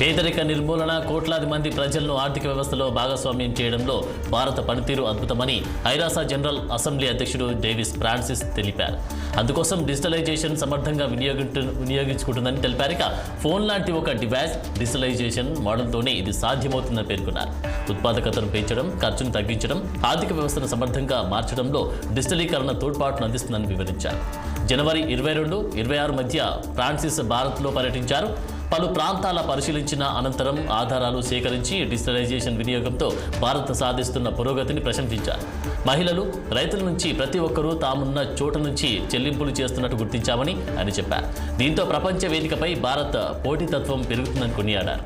పేదరిక నిర్మూలన, కోట్లాది మంది ప్రజలను ఆర్థిక వ్యవస్థలో భాగస్వామ్యం చేయడంలో భారత పనితీరు అద్భుతమని ఐరాస జనరల్ అసెంబ్లీ అధ్యక్షుడు డేవిస్ ఫ్రాన్సిస్ తెలిపారు. అందుకోసం డిజిటలైజేషన్ సమర్థంగా వినియోగించుకుంటుందని తెలిపారు. ఇక ఫోన్ లాంటి ఒక డివైస్ డిజిటలైజేషన్ మోడల్తోనే ఇది సాధ్యమవుతుందని పేర్కొన్నారు. ఉత్పాదకతను పెంచడం, ఖర్చును తగ్గించడం, ఆర్థిక వ్యవస్థను సమర్థంగా మార్చడంలో డిజిటలీకరణ తోడ్పాటును అందిస్తుందని వివరించారు. జనవరి 22-26 మధ్య ఫ్రాన్సిస్ భారత్లో పర్యటించారు. పలు ప్రాంతాల పరిశీలించిన అనంతరం ఆధారాలు సేకరించి డిజిటలైజేషన్ వినియోగంతో భారత్ సాధిస్తున్న పురోగతిని ప్రశంసించారు. మహిళలు, రైతుల నుంచి ప్రతి ఒక్కరూ తామున్న చోట నుంచి చెల్లింపులు చేస్తున్నట్టు గుర్తించామని ఆయన చెప్పారు. దీంతో ప్రపంచ వేదికపై భారత్ పోటీతత్వం పెరుగుతుందని కొనియాడారు.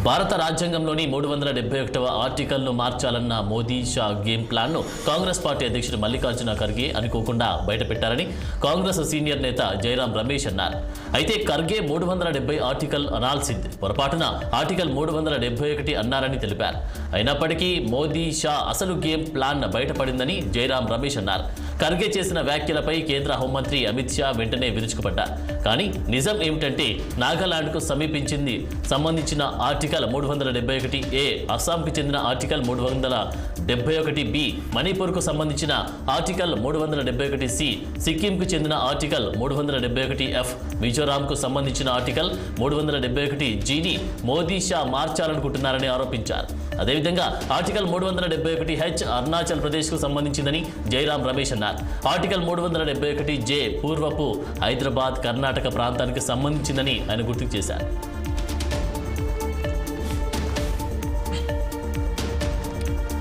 భారత రాజ్యాంగంలోని 371వ ఆర్టికల్ను మార్చాలన్న మోదీ షా గేమ్ ప్లాన్ను కాంగ్రెస్ పార్టీ అధ్యక్షుడు మల్లికార్జున ఖర్గే అనుకోకుండా బయటపెట్టారని కాంగ్రెస్ సీనియర్ నేత జైరాం రమేష్ అన్నారు. అయితే ఖర్గే 370 ఆర్టికల్ అనాల్సింది, పొరపాటున ఆర్టికల్ 371 అన్నారని తెలిపారు. అయినప్పటికీ మోదీ షా అసలు గేమ్ ప్లాన్ బయటపడిందని జైరాం రమేష్ అన్నారు. ఖర్గే చేసిన వ్యాఖ్యలపై కేంద్ర హోంమంత్రి అమిత్ షా వెంటనే విరుచుకుపడ్డారు. కానీ నిజం ఏమిటంటే నాగాలాండ్కు సంబంధించిన ఆర్టికల్ 371A, అస్సాంకు చెందిన ఆర్టికల్ 371B, మణిపూర్కు సంబంధించిన ఆర్టికల్ 371C, సిక్కింకు చెందిన ఆర్టికల్ 371F, మిజోరాంకు సంబంధించిన ఆర్టికల్ 371Gని మోదీ షా మార్చాలనుకుంటున్నారని ఆరోపించారు. అదేవిధంగా ఆర్టికల్ 371H అరుణాచల్ ప్రదేశ్కు సంబంధించిందని జైరాం రమేష్ అన్నారు. ఆర్టికల్ 371J పూర్వపు హైదరాబాద్, కర్ణాటక ప్రాంతానికి సంబంధించిందని ఆయన గుర్తు చేశారు.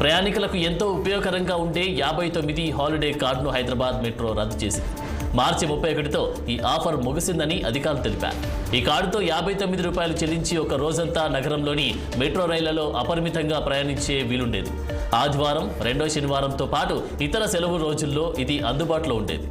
ప్రయాణికులకు ఎంతో ఉపయోగకరంగా ఉండే 59 హాలిడే కార్డును హైదరాబాద్ మెట్రో రద్దు చేసింది. మార్చి 31తో ఈ ఆఫర్ ముగిసిందని అధికారులు తెలిపారు. ఈ కార్డుతో 59 రూపాయలు చెల్లించి ఒక రోజంతా నగరంలోని మెట్రో రైళ్లలో అపరిమితంగా ప్రయాణించే వీలుండేది. ఆదివారం, రెండో శనివారంతో పాటు ఇతర సెలవు రోజుల్లో ఇది అందుబాటులో ఉండేది.